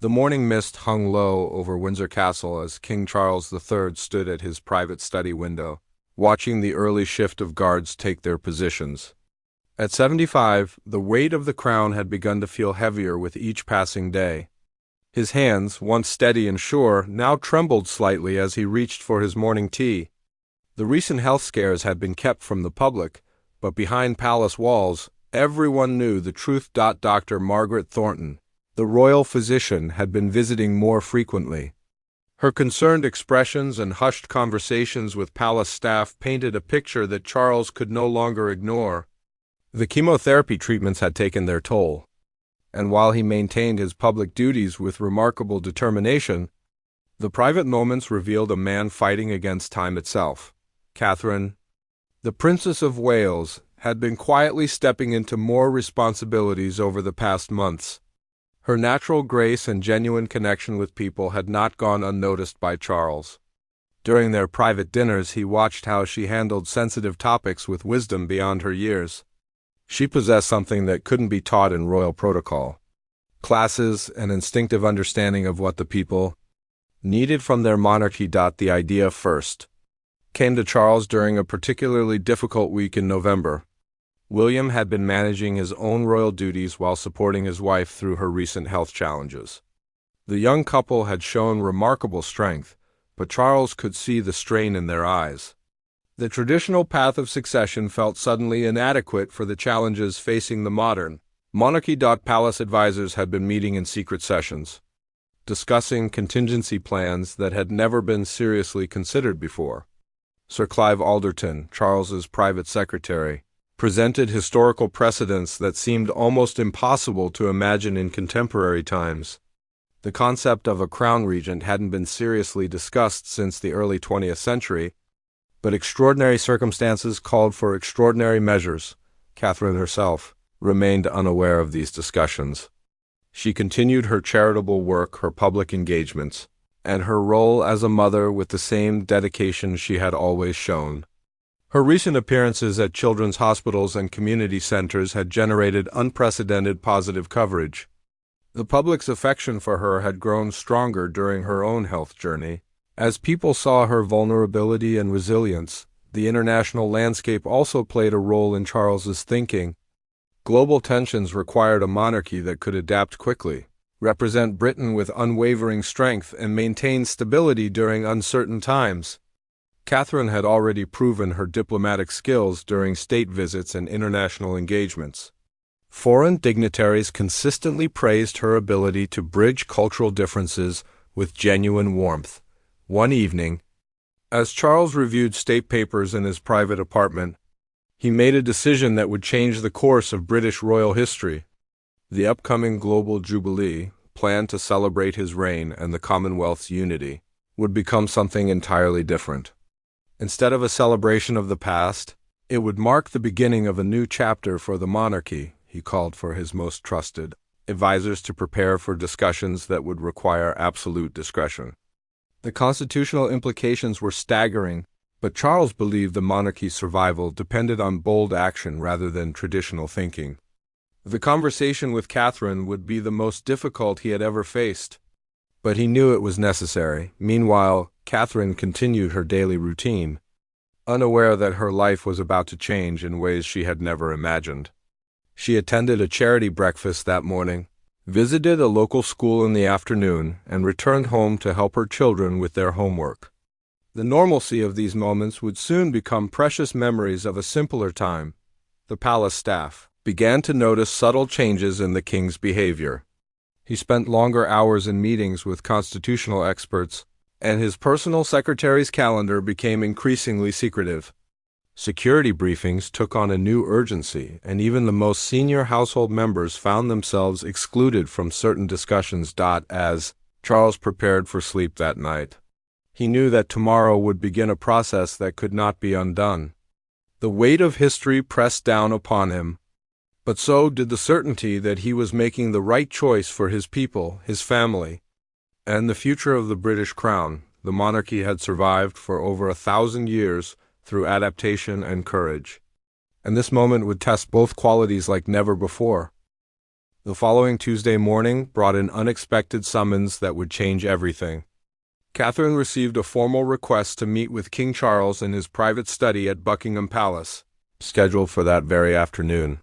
The morning mist hung low over Windsor Castle as King Charles III stood at his private study window, watching the early shift of guards take their positions. At 75, the weight of the crown had begun to feel heavier with each passing day. His hands, once steady and sure, now trembled slightly as he reached for his morning tea. The recent health scares had been kept from the public, but behind palace walls, everyone knew the truth. Dr. Margaret Thornton, the royal physician, had been visiting more frequently. Her concerned expressions and hushed conversations with palace staff painted a picture that Charles could no longer ignore. The chemotherapy treatments had taken their toll, and while he maintained his public duties with remarkable determination, the private moments revealed a man fighting against time itself. Catherine, the Princess of Wales, had been quietly stepping into more responsibilities over the past months. Her natural grace and genuine connection with people had not gone unnoticed by Charles. During their private dinners, he watched how she handled sensitive topics with wisdom beyond her years. She possessed something that couldn't be taught in royal protocol: classes, an instinctive understanding of what the people needed from their monarchy. The idea first came to Charles during a particularly difficult week in November. William had been managing his own royal duties while supporting his wife through her recent health challenges. The young couple had shown remarkable strength, but Charles could see the strain in their eyes. The traditional path of succession felt suddenly inadequate for the challenges facing the modern monarchy. Palace advisors had been meeting in secret sessions, discussing contingency plans that had never been seriously considered before. Sir Clive Alderton, Charles's private secretary, presented historical precedents that seemed almost impossible to imagine in contemporary times. The concept of a crown regent hadn't been seriously discussed since the early 20th century, but extraordinary circumstances called for extraordinary measures. Catherine herself remained unaware of these discussions. She continued her charitable work, her public engagements, and her role as a mother with the same dedication she had always shown. Her recent appearances at children's hospitals and community centers had generated unprecedented positive coverage. The public's affection for her had grown stronger during her own health journey. As people saw her vulnerability and resilience, the international landscape also played a role in Charles's thinking. Global tensions required a monarchy that could adapt quickly, represent Britain with unwavering strength, and maintain stability during uncertain times. Catherine had already proven her diplomatic skills during state visits and international engagements. Foreign dignitaries consistently praised her ability to bridge cultural differences with genuine warmth. One evening, as Charles reviewed state papers in his private apartment, he made a decision that would change the course of British royal history. The upcoming global Jubilee, planned to celebrate his reign and the Commonwealth's unity, would become something entirely different. Instead of a celebration of the past, it would mark the beginning of a new chapter for the monarchy. He called for his most trusted advisors to prepare for discussions that would require absolute discretion. The constitutional implications were staggering, but Charles believed the monarchy's survival depended on bold action rather than traditional thinking. The conversation with Catherine would be the most difficult he had ever faced, but he knew it was necessary. Meanwhile, Catherine continued her daily routine, unaware that her life was about to change in ways she had never imagined. She attended a charity breakfast that morning, visited a local school in the afternoon, and returned home to help her children with their homework. The normalcy of these moments would soon become precious memories of a simpler time. The palace staff began to notice subtle changes in the king's behavior. He spent longer hours in meetings with constitutional experts, and his personal secretary's calendar became increasingly secretive. Security briefings took on a new urgency, and even the most senior household members found themselves excluded from certain discussions. As Charles prepared for sleep that night, he knew that tomorrow would begin a process that could not be undone. The weight of history pressed down upon him, but so did the certainty that he was making the right choice for his people, his family, and the future of the British crown. The monarchy had survived for over 1,000 years through adaptation and courage, and this moment would test both qualities like never before. The following Tuesday morning brought an unexpected summons that would change everything. Catherine received a formal request to meet with King Charles in his private study at Buckingham Palace, scheduled for that very afternoon.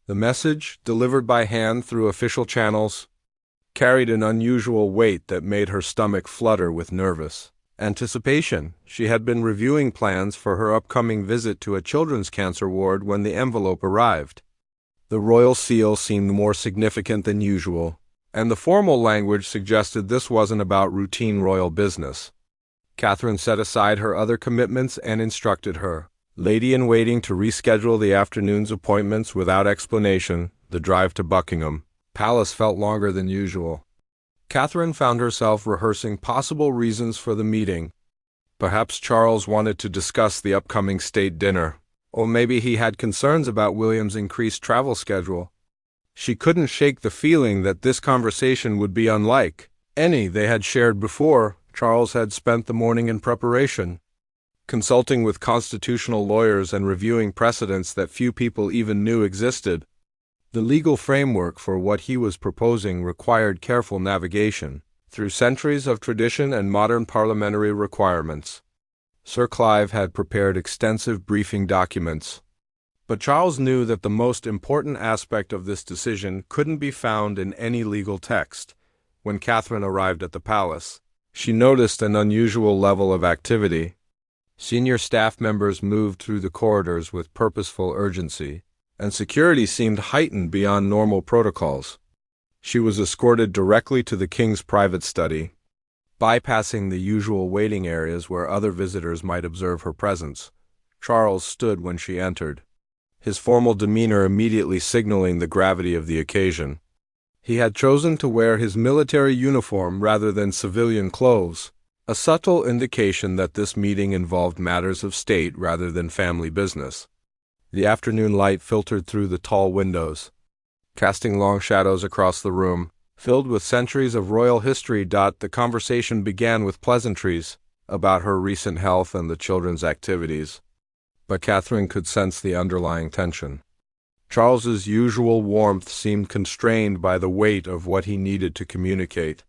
The message, delivered by hand through official channels, carried an unusual weight that made her stomach flutter with nervous anticipation. She had been reviewing plans for her upcoming visit to a children's cancer ward when the envelope arrived. The royal seal seemed more significant than usual, and the formal language suggested this wasn't about routine royal business. Catherine set aside her other commitments and instructed her lady-in-waiting to reschedule the afternoon's appointments without explanation. The drive to Buckingham Palace felt longer than usual. Catherine found herself rehearsing possible reasons for the meeting. Perhaps Charles wanted to discuss the upcoming state dinner, or maybe he had concerns about William's increased travel schedule. She couldn't shake the feeling that this conversation would be unlike any they had shared before. Charles had spent the morning in preparation, consulting with constitutional lawyers and reviewing precedents that few people even knew existed. The legal framework for what he was proposing required careful navigation through centuries of tradition and modern parliamentary requirements. Sir Clive had prepared extensive briefing documents, but Charles knew that the most important aspect of this decision couldn't be found in any legal text. When Catherine arrived at the palace, she noticed an unusual level of activity. Senior staff members moved through the corridors with purposeful urgency, and security seemed heightened beyond normal protocols. She was escorted directly to the king's private study, bypassing the usual waiting areas where other visitors might observe her presence. Charles stood when she entered, his formal demeanor immediately signaling the gravity of the occasion. He had chosen to wear his military uniform rather than civilian clothes, a subtle indication that this meeting involved matters of state rather than family business. The afternoon light filtered through the tall windows, casting long shadows across the room, filled with centuries of royal history. The conversation began with pleasantries about her recent health and the children's activities, but Catherine could sense the underlying tension. Charles's usual warmth seemed constrained by the weight of what he needed to communicate.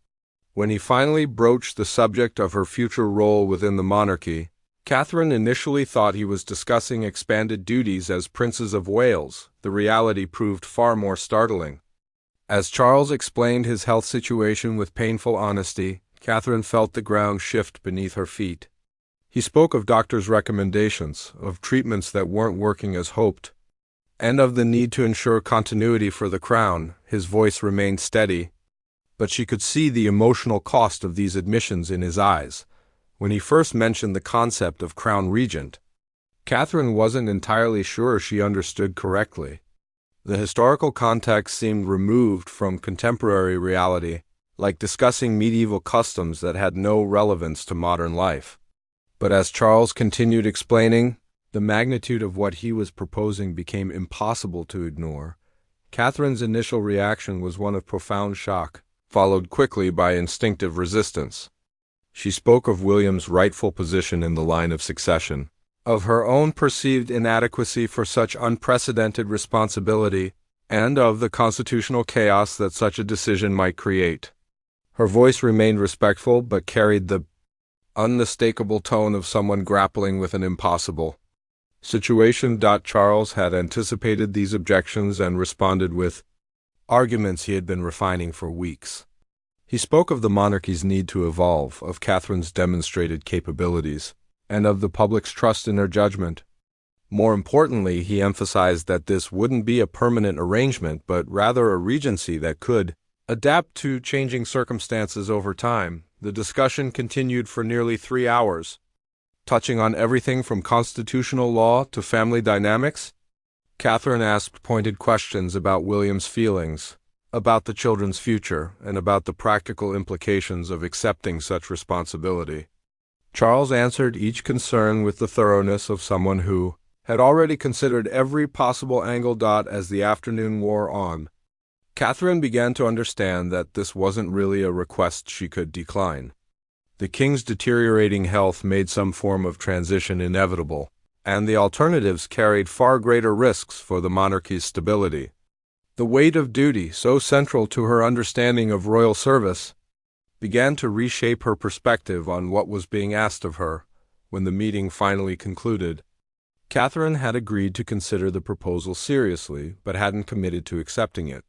When he finally broached the subject of her future role within the monarchy, Catherine initially thought he was discussing expanded duties as Princess of Wales. The reality proved far more startling. As Charles explained his health situation with painful honesty, Catherine felt the ground shift beneath her feet. He spoke of doctors' recommendations, of treatments that weren't working as hoped, and of the need to ensure continuity for the crown. His voice remained steady, but she could see the emotional cost of these admissions in his eyes. When he first mentioned the concept of crown regent, Catherine wasn't entirely sure she understood correctly. The historical context seemed removed from contemporary reality, like discussing medieval customs that had no relevance to modern life. But as Charles continued explaining, the magnitude of what he was proposing became impossible to ignore. Catherine's initial reaction was one of profound shock, followed quickly by instinctive resistance. She spoke of William's rightful position in the line of succession, of her own perceived inadequacy for such unprecedented responsibility, and of the constitutional chaos that such a decision might create. Her voice remained respectful but carried the unmistakable tone of someone grappling with an impossible situation. Charles had anticipated these objections and responded with arguments he had been refining for weeks. He spoke of the monarchy's need to evolve, of Catherine's demonstrated capabilities, and of the public's trust in her judgment. More importantly, he emphasized that this wouldn't be a permanent arrangement, but rather a regency that could adapt to changing circumstances over time. The discussion continued for nearly 3 hours, touching on everything from constitutional law to family dynamics. Catherine asked pointed questions about William's feelings, about the children's future, and about the practical implications of accepting such responsibility. Charles answered each concern with the thoroughness of someone who had already considered every possible angle. As the afternoon wore on, Catherine began to understand that this wasn't really a request she could decline. The king's deteriorating health made some form of transition inevitable, and the alternatives carried far greater risks for the monarchy's stability. The weight of duty, so central to her understanding of royal service, began to reshape her perspective on what was being asked of her. When the meeting finally concluded, Catherine had agreed to consider the proposal seriously, but hadn't committed to accepting it.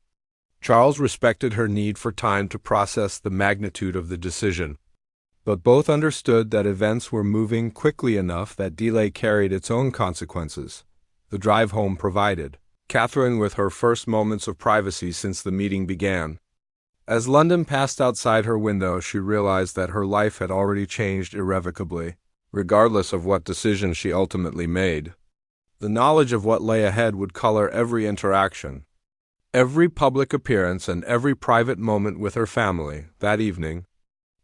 Charles respected her need for time to process the magnitude of the decision, but both understood that events were moving quickly enough that delay carried its own consequences. The drive home provided Catherine with her first moments of privacy since the meeting began. As London passed outside her window, she realized that her life had already changed irrevocably, regardless of what decision she ultimately made. The knowledge of what lay ahead would color every interaction, every public appearance, and every private moment with her family. That evening,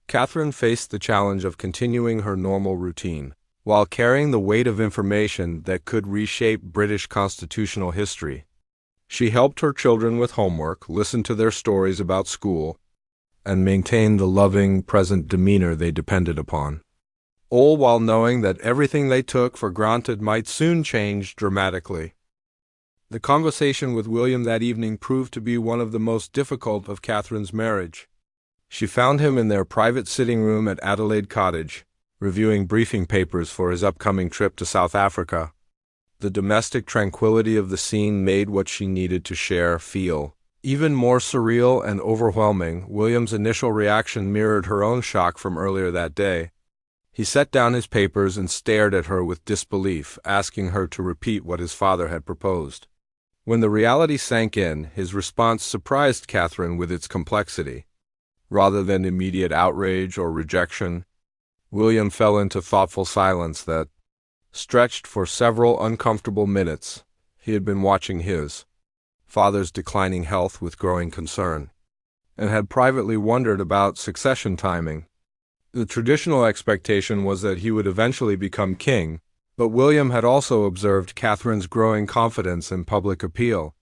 Catherine faced the challenge of continuing her normal routine, while carrying the weight of information that could reshape British constitutional history. She helped her children with homework, listened to their stories about school, and maintained the loving, present demeanor they depended upon, all while knowing that everything they took for granted might soon change dramatically. The conversation with William that evening proved to be one of the most difficult of Catherine's marriage. She found him in their private sitting room at Adelaide Cottage, reviewing briefing papers for his upcoming trip to South Africa. The domestic tranquility of the scene made what she needed to share feel even more surreal and overwhelming. William's initial reaction mirrored her own shock from earlier that day. He set down his papers and stared at her with disbelief, asking her to repeat what his father had proposed. When the reality sank in, his response surprised Catherine with its complexity. Rather than immediate outrage or rejection, William fell into thoughtful silence that stretched for several uncomfortable minutes. He had been watching his father's declining health with growing concern, and had privately wondered about succession timing. The traditional expectation was that he would eventually become king, but William had also observed Catherine's growing confidence and public appeal.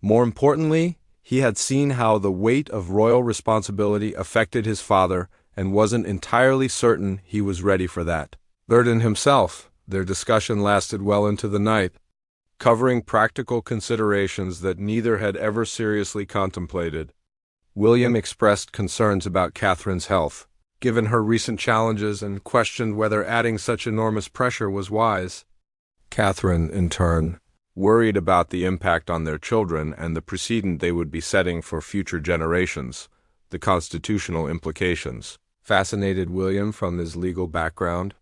More importantly, he had seen how the weight of royal responsibility affected his father and wasn't entirely certain he was ready for that burden himself. Their discussion lasted well into the night, covering practical considerations that neither had ever seriously contemplated. William expressed concerns about Catherine's health, given her recent challenges, and questioned whether adding such enormous pressure was wise. Catherine, in turn, worried about the impact on their children and the precedent they would be setting for future generations. The constitutional implications fascinated William from his legal background.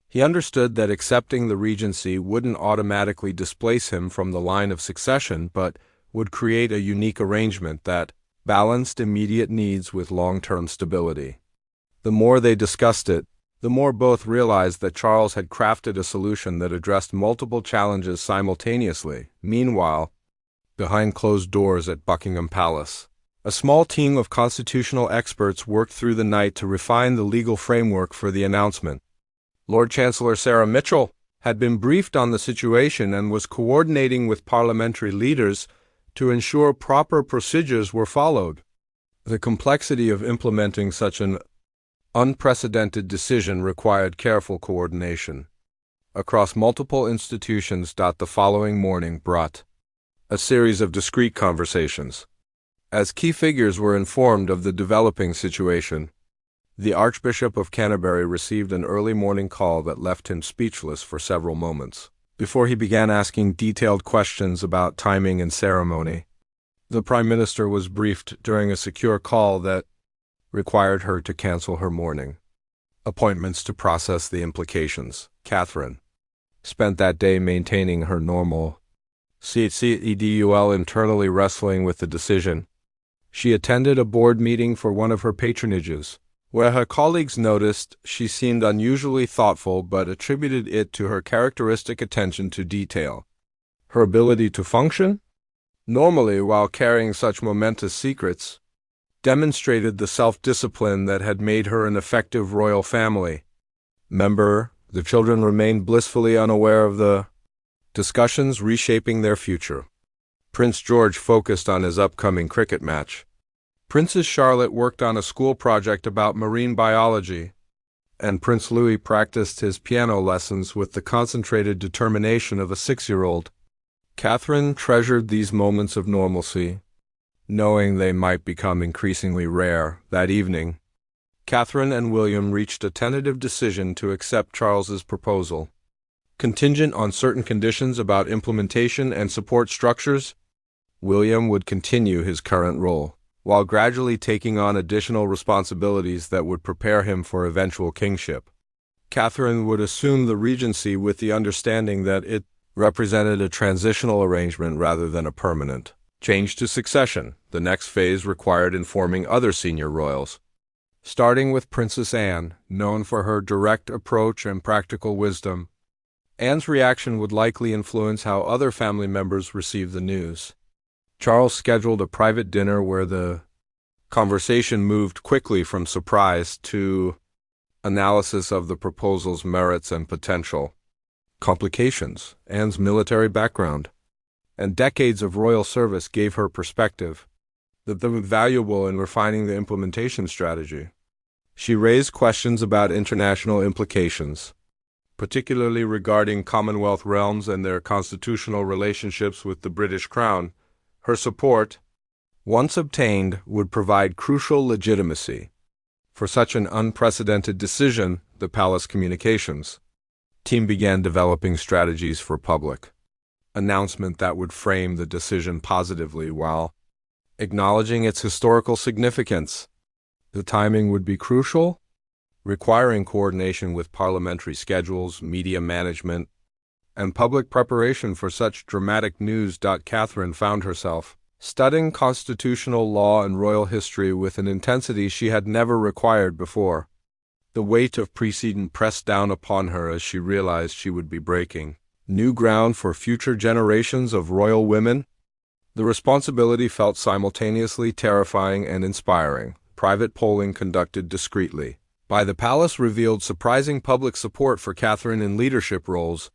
He understood that accepting the regency wouldn't automatically displace him from the line of succession, but would create a unique arrangement that balanced immediate needs with long-term stability. The more they discussed it, the more both realized that Charles had crafted a solution that addressed multiple challenges simultaneously. Meanwhile, behind closed doors at Buckingham Palace, a small team of constitutional experts worked through the night to refine the legal framework for the announcement. Lord Chancellor Sarah Mitchell had been briefed on the situation and was coordinating with parliamentary leaders to ensure proper procedures were followed. The complexity of implementing such an unprecedented decision required careful coordination across multiple institutions. The following morning brought a series of discreet conversations. As key figures were informed of the developing situation, the Archbishop of Canterbury received an early morning call that left him speechless for several moments. Before he began asking detailed questions about timing and ceremony, the Prime Minister was briefed during a secure call that required her to cancel her morning appointments to process the implications. Catherine spent that day maintaining her normal schedule, internally wrestling with the decision. She attended a board meeting for one of her patronages, where her colleagues noticed she seemed unusually thoughtful but attributed it to her characteristic attention to detail. Her ability to function normally while carrying such momentous secrets demonstrated the self-discipline that had made her an effective royal family member. The children remained blissfully unaware of the discussions reshaping their future. Prince George focused on his upcoming cricket match. Princess Charlotte worked on a school project about marine biology, and Prince Louis practiced his piano lessons with the concentrated determination of a 6-year-old. Catherine treasured these moments of normalcy, knowing they might become increasingly rare. That evening, Catherine and William reached a tentative decision to accept Charles's proposal. Contingent on certain conditions about implementation and support structures, William would continue his current role, while gradually taking on additional responsibilities that would prepare him for eventual kingship. Catherine would assume the regency with the understanding that it represented a transitional arrangement rather than a permanent change to succession. The next phase required informing other senior royals, starting with Princess Anne, known for her direct approach and practical wisdom. Anne's reaction would likely influence how other family members received the news. Charles scheduled a private dinner where the conversation moved quickly from surprise to analysis of the proposal's merits and potential complications. Anne's military background and decades of royal service gave her perspective that was valuable in refining the implementation strategy. She raised questions about international implications, particularly regarding Commonwealth realms and their constitutional relationships with the British Crown. Her support, once obtained, would provide crucial legitimacy for such an unprecedented decision. The palace communications team began developing strategies for public announcement that would frame the decision positively while acknowledging its historical significance. The timing would be crucial, requiring coordination with parliamentary schedules, media management, and public preparation for such dramatic news. Catherine found herself studying constitutional law and royal history with an intensity she had never required before. The weight of precedent pressed down upon her as she realized she would be breaking new ground for future generations of royal women. The responsibility felt simultaneously terrifying and inspiring. Private polling conducted discreetly by the palace revealed surprising public support for Catherine in leadership roles,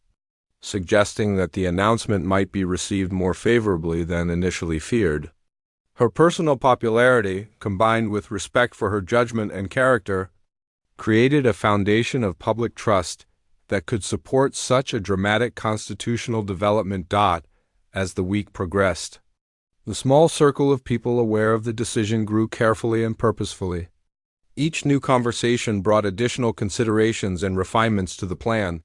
suggesting that the announcement might be received more favorably than initially feared. Her personal popularity, combined with respect for her judgment and character, created a foundation of public trust that could support such a dramatic constitutional development. As the week progressed, the small circle of people aware of the decision grew carefully and purposefully. Each new conversation brought additional considerations and refinements to the plan,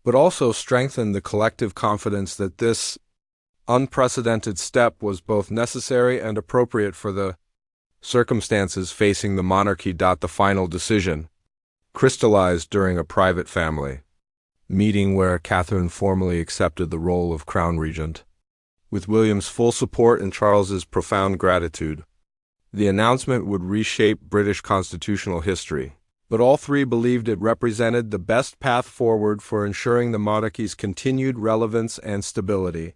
but also strengthened the collective confidence that this unprecedented step was both necessary and appropriate for the circumstances facing the monarchy. The final decision crystallized during a private family meeting where Catherine formally accepted the role of crown regent. With William's full support and Charles's profound gratitude, the announcement would reshape British constitutional history. But all three believed it represented the best path forward for ensuring the monarchy's continued relevance and stability.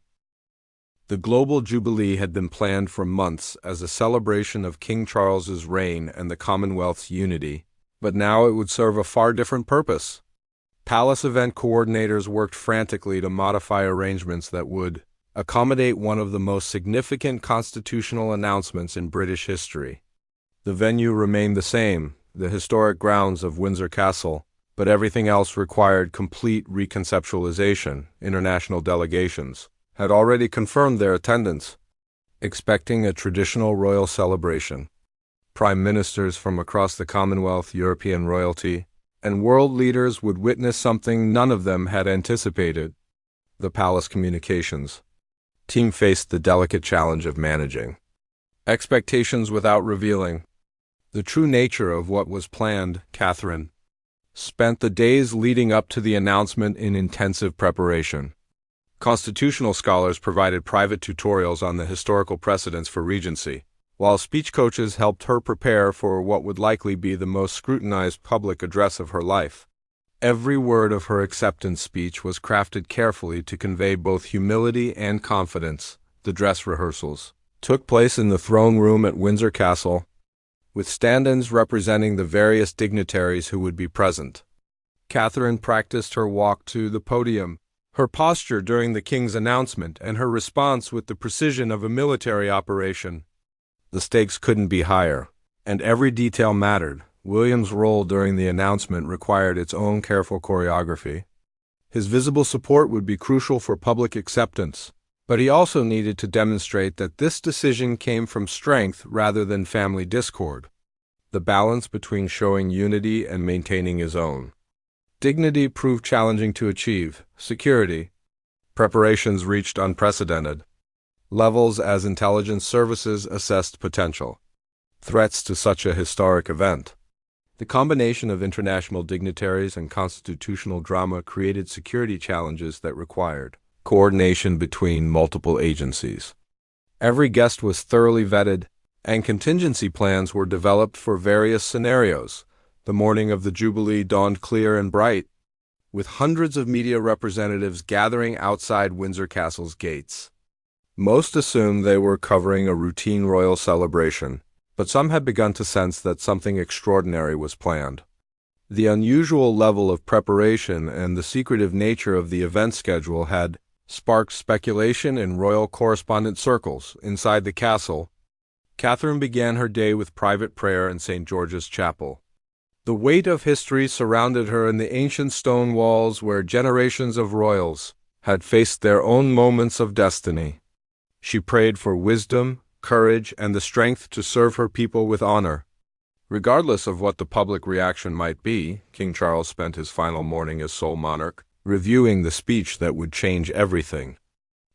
The global Jubilee had been planned for months as a celebration of King Charles's reign and the Commonwealth's unity, but now it would serve a far different purpose. Palace event coordinators worked frantically to modify arrangements that would accommodate one of the most significant constitutional announcements in British history. The venue remained the same, the historic grounds of Windsor Castle, but everything else required complete reconceptualization. International delegations had already confirmed their attendance, expecting a traditional royal celebration. Prime ministers from across the Commonwealth, European royalty, and world leaders would witness something none of them had anticipated. The palace communications team faced the delicate challenge of managing expectations without revealing the true nature of what was planned. Catherine spent the days leading up to the announcement in intensive preparation. Constitutional scholars provided private tutorials on the historical precedents for regency, while speech coaches helped her prepare for what would likely be the most scrutinized public address of her life. Every word of her acceptance speech was crafted carefully to convey both humility and confidence. The dress rehearsals took place in the throne room at Windsor Castle, with stand-ins representing the various dignitaries who would be present. Catherine practiced her walk to the podium, her posture during the king's announcement, and her response with the precision of a military operation. The stakes couldn't be higher, and every detail mattered. William's role during the announcement required its own careful choreography. His visible support would be crucial for public acceptance, But he also needed to demonstrate that this decision came from strength rather than family discord, the balance between showing unity and maintaining his own dignity proved challenging to achieve. Security preparations reached unprecedented levels as intelligence services assessed potential threats to such a historic event. The combination of international dignitaries and constitutional drama created security challenges that required coordination between multiple agencies. Every guest was thoroughly vetted, and contingency plans were developed for various scenarios. The morning of the Jubilee dawned clear and bright, with hundreds of media representatives gathering outside Windsor Castle's gates. Most assumed they were covering a routine royal celebration, but some had begun to sense that something extraordinary was planned. The unusual level of preparation and the secretive nature of the event schedule had sparked speculation in royal correspondent circles inside the castle. Catherine began her day with private prayer in St. George's Chapel. The weight of history surrounded her in the ancient stone walls where generations of royals had faced their own moments of destiny. She prayed for wisdom, courage, and the strength to serve her people with honor. Regardless of what the public reaction might be, King Charles spent his final morning as sole monarch, reviewing the speech that would change everything.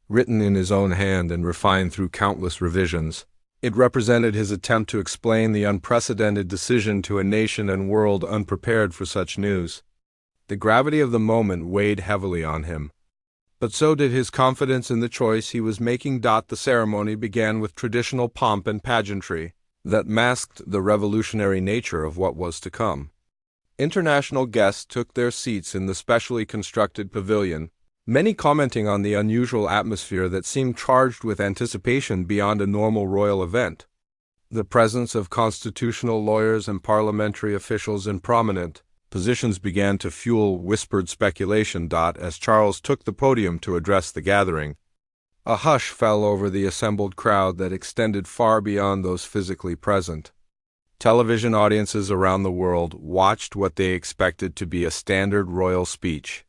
Written in his own hand and refined through countless revisions, it represented his attempt to explain the unprecedented decision to a nation and world unprepared for such news. The gravity of the moment weighed heavily on him, but so did his confidence in the choice he was making. The ceremony began with traditional pomp and pageantry that masked the revolutionary nature of what was to come. International guests took their seats in the specially constructed pavilion, many commenting on the unusual atmosphere that seemed charged with anticipation beyond a normal royal event. The presence of constitutional lawyers and parliamentary officials in prominent positions began to fuel whispered speculation. As Charles took the podium to address the gathering, a hush fell over the assembled crowd that extended far beyond those physically present. Television audiences around the world watched what they expected to be a standard royal speech.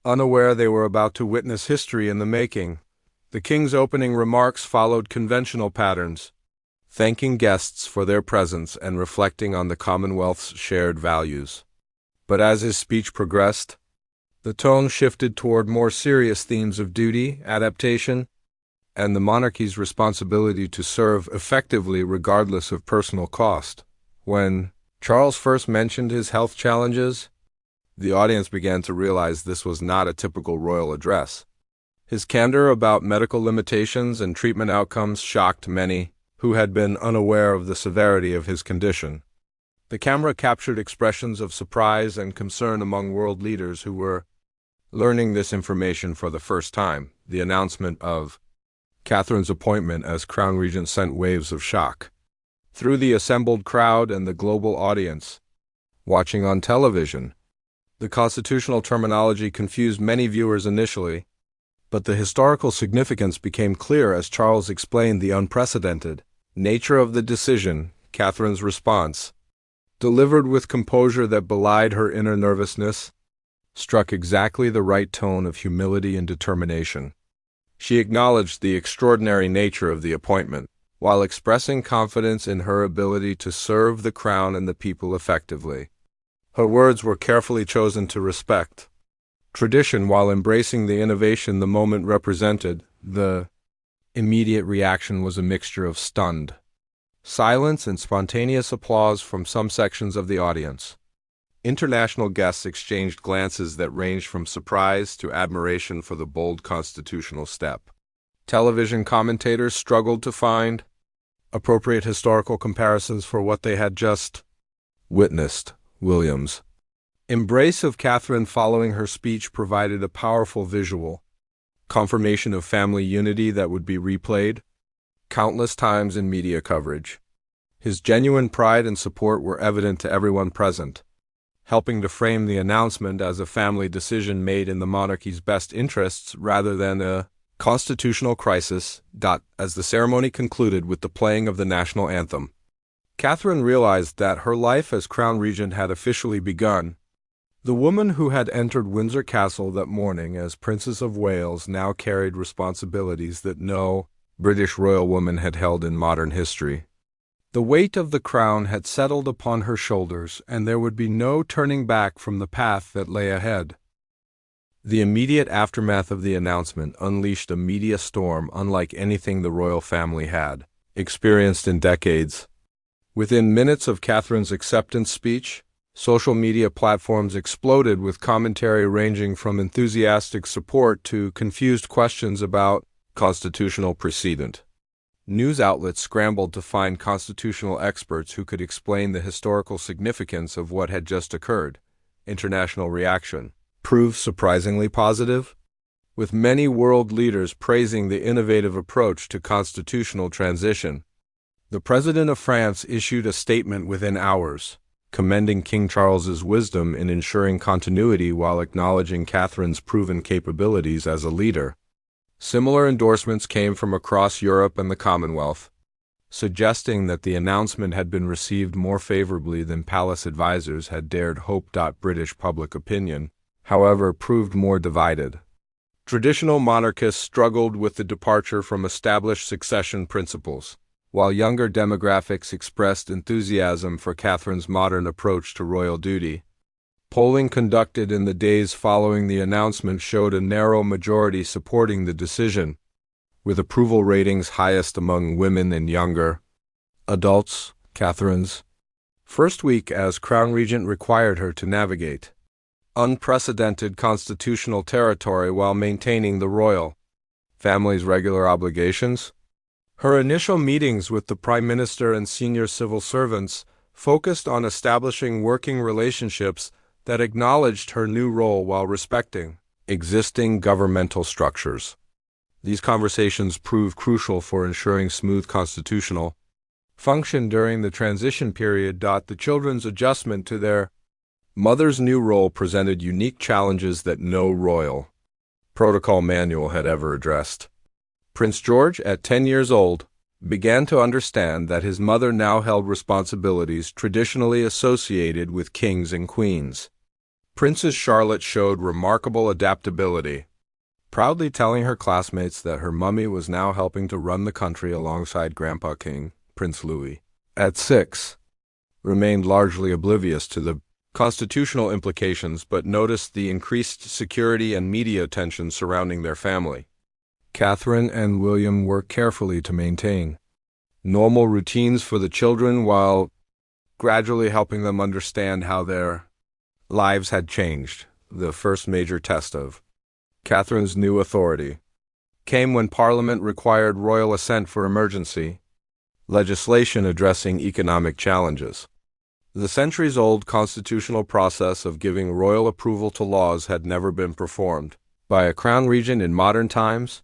Unaware they were about to witness history in the making, the king's opening remarks followed conventional patterns, thanking guests for their presence and reflecting on the Commonwealth's shared values. But as his speech progressed, the tone shifted toward more serious themes of duty, adaptation, and the monarchy's responsibility to serve effectively regardless of personal cost. When Charles first mentioned his health challenges, the audience began to realize this was not a typical royal address. His candor about medical limitations and treatment outcomes shocked many who had been unaware of the severity of his condition. The camera captured expressions of surprise and concern among world leaders who were learning this information for the first time. The announcement of Catherine's appointment as Crown Regent sent waves of shock through the assembled crowd and the global audience watching on television. The constitutional terminology confused many viewers initially, but the historical significance became clear as Charles explained the unprecedented nature of the decision. Catherine's response, delivered with composure that belied her inner nervousness, struck exactly the right tone of humility and determination. She acknowledged the extraordinary nature of the appointment, while expressing confidence in her ability to serve the crown and the people effectively. Her words were carefully chosen to respect tradition while embracing the innovation the moment represented. The immediate reaction was a mixture of stunned silence and spontaneous applause from some sections of the audience. International guests exchanged glances that ranged from surprise to admiration for the bold constitutional step. Television commentators struggled to find appropriate historical comparisons for what they had just witnessed. William's embrace of Catherine following her speech provided a powerful visual confirmation of family unity that would be replayed countless times in media coverage. His genuine pride and support were evident to everyone present, helping to frame the announcement as a family decision made in the monarchy's best interests rather than a constitutional crisis. As the ceremony concluded with the playing of the national anthem, Catherine realized that her life as Crown Regent had officially begun. The woman who had entered Windsor Castle that morning as Princess of Wales now carried responsibilities that no British royal woman had held in modern history. The weight of the crown had settled upon her shoulders, and there would be no turning back from the path that lay ahead. The immediate aftermath of the announcement unleashed a media storm unlike anything the royal family had experienced in decades. Within minutes of Catherine's acceptance speech, social media platforms exploded with commentary ranging from enthusiastic support to confused questions about constitutional precedent. News outlets scrambled to find constitutional experts who could explain the historical significance of what had just occurred. International reaction proved surprisingly positive, with many world leaders praising the innovative approach to constitutional transition. The President of France issued a statement within hours, commending King Charles's wisdom in ensuring continuity while acknowledging Catherine's proven capabilities as a leader. Similar endorsements came from across Europe and the Commonwealth, suggesting that the announcement had been received more favorably than palace advisors had dared hope. British public opinion, however, proved more divided. Traditional monarchists struggled with the departure from established succession principles, while younger demographics expressed enthusiasm for Catherine's modern approach to royal duty. Polling conducted in the days following the announcement showed a narrow majority supporting the decision, with approval ratings highest among women and younger adults. Catherine's first week as Crown Regent required her to navigate unprecedented constitutional territory while maintaining the royal family's regular obligations. Her initial meetings with the Prime Minister and senior civil servants focused on establishing working relationships that acknowledged her new role while respecting existing governmental structures. These conversations proved crucial for ensuring smooth constitutional function during the transition period. The children's adjustment to their mother's new role presented unique challenges that no royal protocol manual had ever addressed. Prince George, at 10 years old, began to understand that his mother now held responsibilities traditionally associated with kings and queens. Princess Charlotte showed remarkable adaptability, proudly telling her classmates that her mummy was now helping to run the country alongside Grandpa King, Prince Louis. At 6, remained largely oblivious to the constitutional implications but noticed the increased security and media attention surrounding their family. Catherine and William worked carefully to maintain normal routines for the children while gradually helping them understand how their lives had changed. The first major test of Catherine's new authority came when Parliament required royal assent for emergency legislation addressing economic challenges. The centuries-old constitutional process of giving royal approval to laws had never been performed by a crown regent in modern times,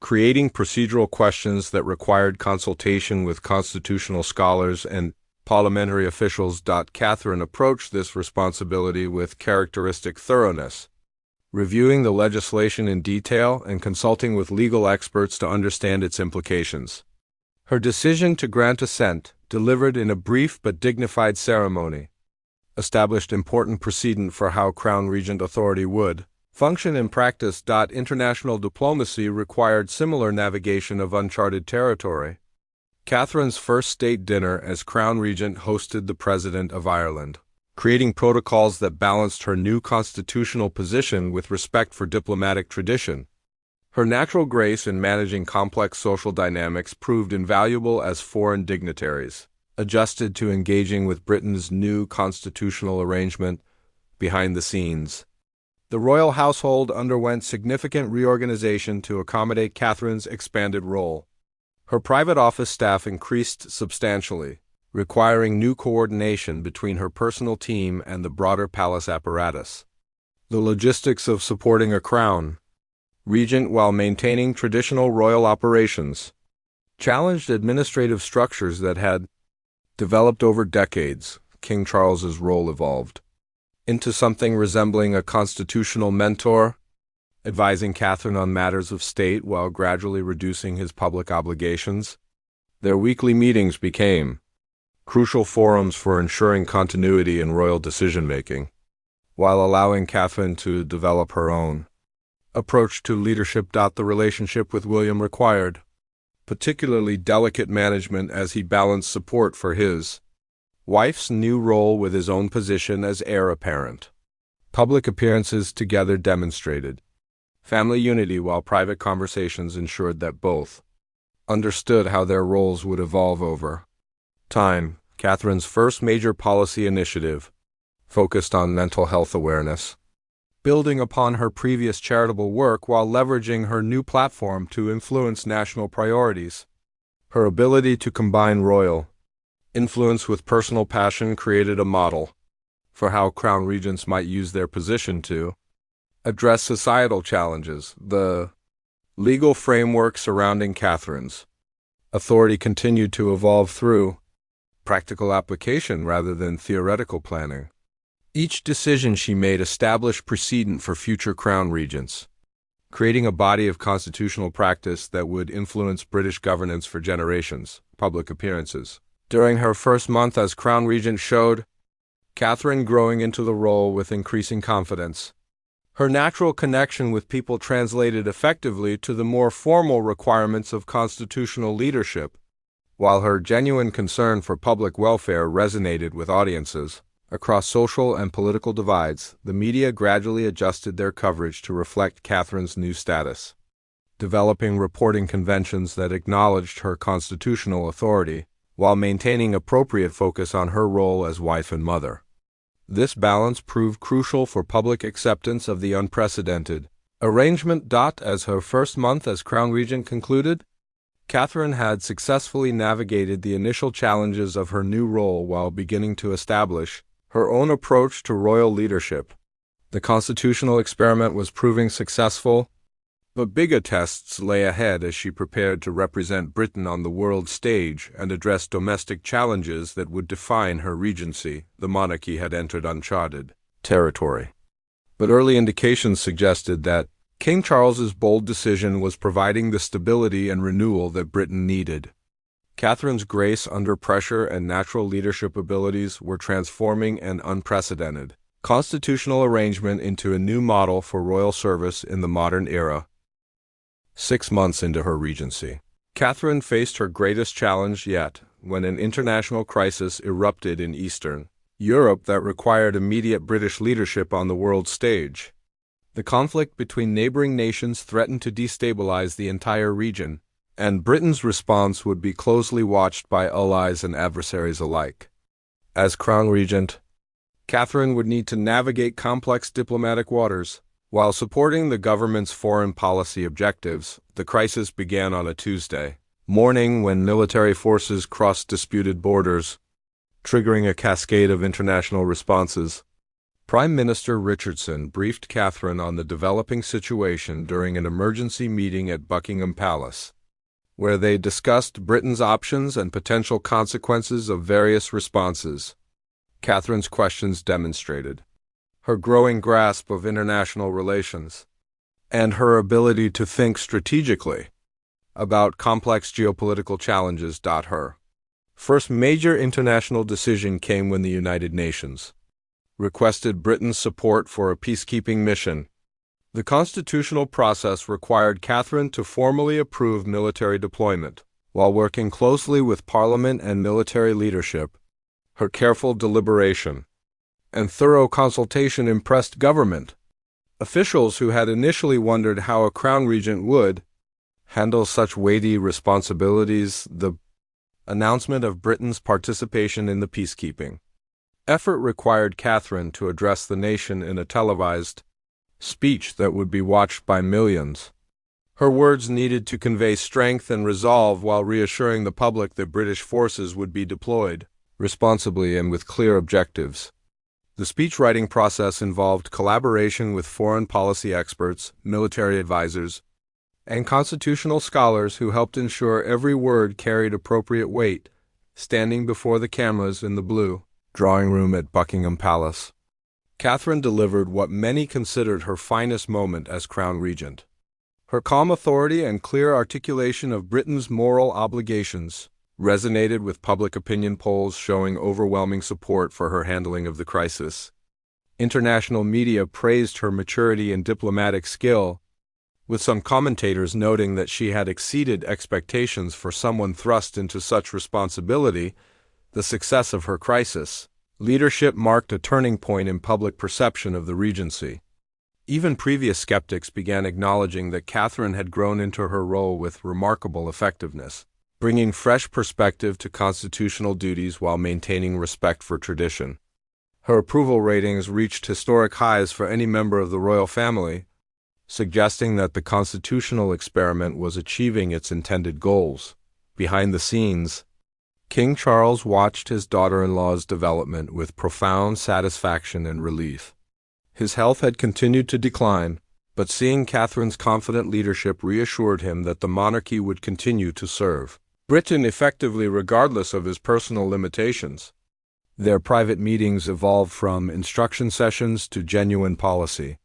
creating procedural questions that required consultation with constitutional scholars and parliamentary officials. Catherine approached this responsibility with characteristic thoroughness, reviewing the legislation in detail and consulting with legal experts to understand its implications. Her decision to grant assent, delivered in a brief but dignified ceremony, established important precedent for how Crown Regent authority would function in practice. International diplomacy required similar navigation of uncharted territory. Catherine's first state dinner as Crown Regent hosted the President of Ireland, creating protocols that balanced her new constitutional position with respect for diplomatic tradition. Her natural grace in managing complex social dynamics proved invaluable as foreign dignitaries adjusted to engaging with Britain's new constitutional arrangement behind the scenes. The royal household underwent significant reorganization to accommodate Catherine's expanded role. Her private office staff increased substantially, requiring new coordination between her personal team and the broader palace apparatus. The logistics of supporting a crown regent while maintaining traditional royal operations challenged administrative structures that had developed over decades. King Charles's role evolved into something resembling a constitutional mentor, advising Catherine on matters of state while gradually reducing his public obligations. Their weekly meetings became crucial forums for ensuring continuity in royal decision-making. while allowing Catherine to develop her own approach to leadership. The relationship with William required particularly delicate management as he balanced support for his wife's new role with his own position as heir apparent. Public appearances together demonstrated family unity, while private conversations ensured that both understood how their roles would evolve over time. Catherine's first major policy initiative focused on mental health awareness, building upon her previous charitable work while leveraging her new platform to influence national priorities. Her ability to combine royal influence with personal passion created a model for how crown regents might use their position to address societal challenges. The legal framework surrounding Catherine's authority continued to evolve through practical application rather than theoretical planning. Each decision she made established precedent for future crown regents, creating a body of constitutional practice that would influence British governance for generations. Public appearances during her first month as crown regent showed Catherine growing into the role with increasing confidence. Her natural connection with people translated effectively to the more formal requirements of constitutional leadership, while her genuine concern for public welfare resonated with audiences across social and political divides. The media gradually adjusted their coverage to reflect Catherine's new status, developing reporting conventions that acknowledged her constitutional authority while maintaining appropriate focus on her role as wife and mother. This balance proved crucial for public acceptance of the unprecedented arrangement. As her first month as crown regent concluded, Catherine had successfully navigated the initial challenges of her new role while beginning to establish her own approach to royal leadership. The constitutional experiment was proving successful, but bigger tests lay ahead as she prepared to represent Britain on the world stage and address domestic challenges that would define her regency. The monarchy had entered uncharted territory, but early indications suggested that King Charles's bold decision was providing the stability and renewal that Britain needed. Catherine's grace under pressure and natural leadership abilities were transforming an unprecedented constitutional arrangement into a new model for royal service in the modern era. 6 months into her regency, Catherine faced her greatest challenge yet when an international crisis erupted in Eastern Europe that required immediate British leadership on the world stage. The conflict between neighboring nations threatened to destabilize the entire region, and Britain's response would be closely watched by allies and adversaries alike. As crown regent, Catherine would need to navigate complex diplomatic waters while supporting the government's foreign policy objectives. The crisis began on a Tuesday morning when military forces crossed disputed borders, triggering a cascade of international responses. Prime Minister Richardson briefed Catherine on the developing situation during an emergency meeting at Buckingham Palace, where they discussed Britain's options and potential consequences of various responses. Catherine's questions demonstrated her growing grasp of international relations and her ability to think strategically about complex geopolitical challenges. Her first major international decision came when the United Nations requested Britain's support for a peacekeeping mission. The constitutional process required Catherine to formally approve military deployment, while working closely with Parliament and military leadership. Her careful deliberation and thorough consultation impressed government officials who had initially wondered how a crown regent would handle such weighty responsibilities. The announcement of Britain's participation in the peacekeeping effort required Catherine to address the nation in a televised speech that would be watched by millions. Her words needed to convey strength and resolve while reassuring the public that British forces would be deployed responsibly and with clear objectives. The speech-writing process involved collaboration with foreign policy experts, military advisors, and constitutional scholars who helped ensure every word carried appropriate weight. Standing before the cameras in the blue drawing room at Buckingham Palace, Catherine delivered what many considered her finest moment as crown regent. Her calm authority and clear articulation of Britain's moral obligations resonated with public opinion polls showing overwhelming support for her handling of the crisis. International media praised her maturity and diplomatic skill, with some commentators noting that she had exceeded expectations for someone thrust into such responsibility. The success of her crisis leadership marked a turning point in public perception of the Regency. Even previous skeptics began acknowledging that Catherine had grown into her role with remarkable effectiveness, bringing fresh perspective to constitutional duties while maintaining respect for tradition. Her approval ratings reached historic highs for any member of the royal family, suggesting that the constitutional experiment was achieving its intended goals. Behind the scenes, King Charles watched his daughter-in-law's development with profound satisfaction and relief. His health had continued to decline, but seeing Catherine's confident leadership reassured him that the monarchy would continue to serve Britain effectively regardless of his personal limitations. Their private meetings evolved from instruction sessions to genuine policy.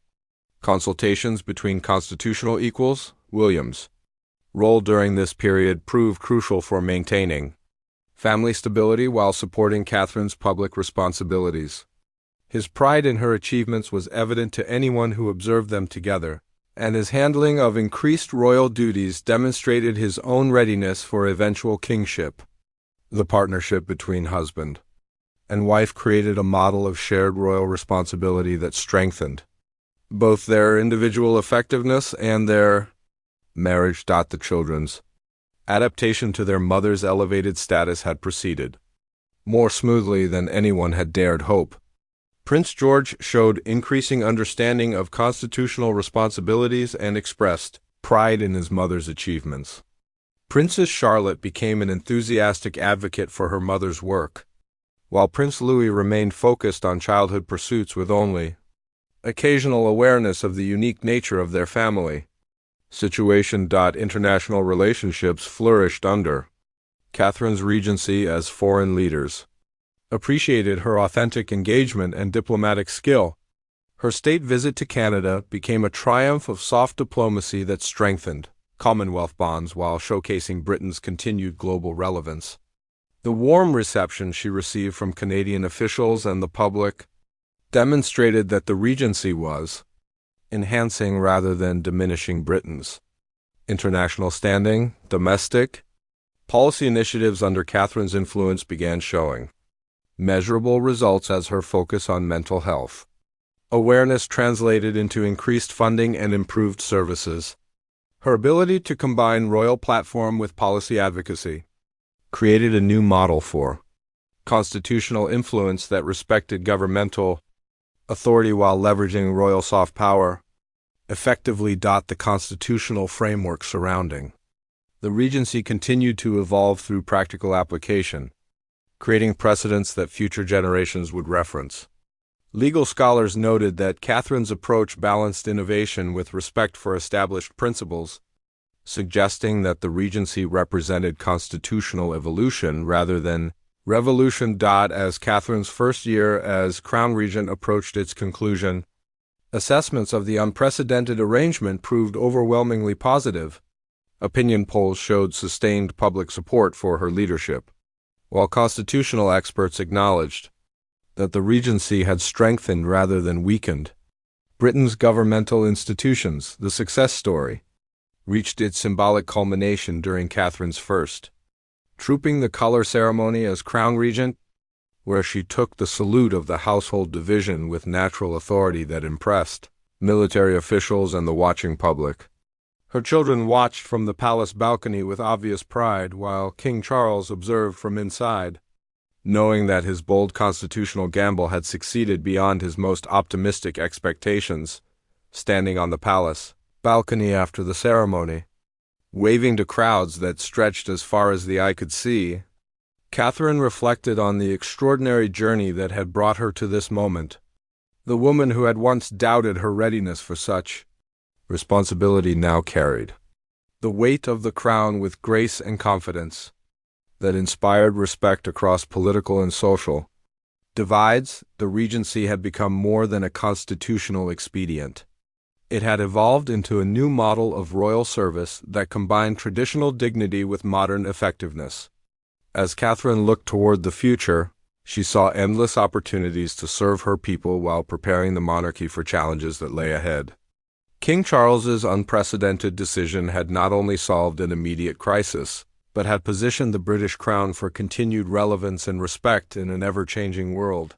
Consultations between constitutional equals, William's role during this period proved crucial for maintaining family stability while supporting Catherine's public responsibilities. His pride in her achievements was evident to anyone who observed them together, and his handling of increased royal duties demonstrated his own readiness for eventual kingship. The partnership between husband and wife created a model of shared royal responsibility that strengthened both their individual effectiveness and their marriage. The children's adaptation to their mother's elevated status had proceeded more smoothly than anyone had dared hope. Prince George showed increasing understanding of constitutional responsibilities and expressed pride in his mother's achievements. Princess Charlotte became an enthusiastic advocate for her mother's work, while Prince Louis remained focused on childhood pursuits with only occasional awareness of the unique nature of their family situation. International relationships flourished under Catherine's regency as foreign leaders appreciated her authentic engagement and diplomatic skill. Her state visit to Canada became a triumph of soft diplomacy that strengthened Commonwealth bonds while showcasing Britain's continued global relevance. The warm reception she received from Canadian officials and the public demonstrated that the Regency was enhancing rather than diminishing Britain's international standing. Domestic policy initiatives under Catherine's influence began showing measurable results as her focus on mental health awareness translated into increased funding and improved services. Her ability to combine royal platform with policy advocacy created a new model for constitutional influence that respected governmental authority while leveraging royal soft power effectively. The constitutional framework surrounding the Regency continued to evolve through practical application, creating precedents that future generations would reference. Legal scholars noted that Catherine's approach balanced innovation with respect for established principles, suggesting that the Regency represented constitutional evolution rather than revolution. As Catherine's first year as Crown Regent approached its conclusion, assessments of the unprecedented arrangement proved overwhelmingly positive. Opinion polls showed sustained public support for her leadership, while constitutional experts acknowledged that the Regency had strengthened rather than weakened Britain's governmental institutions. The success story reached its symbolic culmination during Catherine's first Trooping the Colour ceremony as Crown Regent, where she took the salute of the household division with natural authority that impressed military officials and the watching public. Her children watched from the palace balcony with obvious pride, while King Charles observed from inside, knowing that his bold constitutional gamble had succeeded beyond his most optimistic expectations. Standing on the palace balcony after the ceremony, waving to crowds that stretched as far as the eye could see, Catherine reflected on the extraordinary journey that had brought her to this moment. The woman who had once doubted her readiness for such responsibility now carried the weight of the crown with grace and confidence that inspired respect across political and social divides. The Regency had become more than a constitutional expedient. It had evolved into a new model of royal service that combined traditional dignity with modern effectiveness. As Catherine looked toward the future, She saw endless opportunities to serve her people while preparing the monarchy for challenges that lay ahead. King Charles's unprecedented decision had not only solved an immediate crisis, but had positioned the British crown for continued relevance and respect in an ever-changing world.